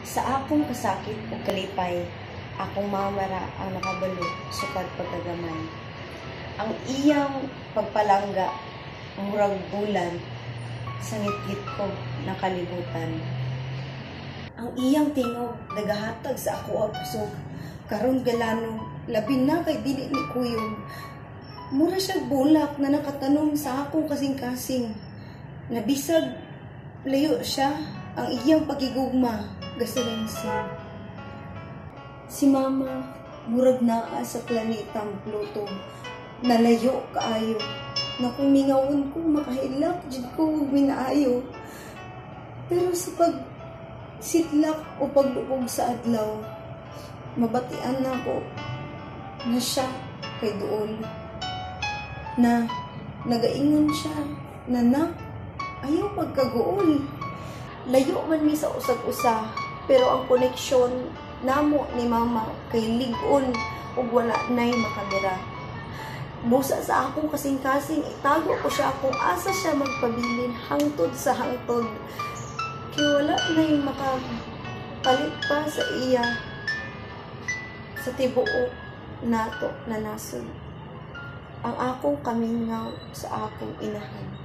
Sa akong kasakit o kalipay, akong mamara ang nakabalo sukad pagkagamay. Ang iyang pagpalangga, murag bulan, sa ngitgit ko nakalibutan. Ang iyang tingog, nagahatag sa ako ang pusog, karon galano, labi na kay dili ni kuyog. Mura siya bulak na nakatanom sa akong kasing-kasing. Nabisag, layo siya, ang iyang pagigugma, gasalansing. Si mama, murag naa sa planetang Pluto, nalayo kaayo, na kung mingawon ko, makahilak, dyan ko minaayo. Pero sa pagsitlak o paglubog sa adlaw, mabatian na ko na siya kay doon, na nagaingon siya, na ayaw pagkaguol. Layo man mi sa usag-usa, pero ang koneksyon namo ni mama kay ligon ug wala nay makabira. Busa sa akong kasing-kasing, itago ko siya kung asa siya magpabilin hangtod sa hangtod. Kaya wala nay makapalit pa sa iya sa tibuok nato na nasod. Ang akong kamingaw sa akong inahan.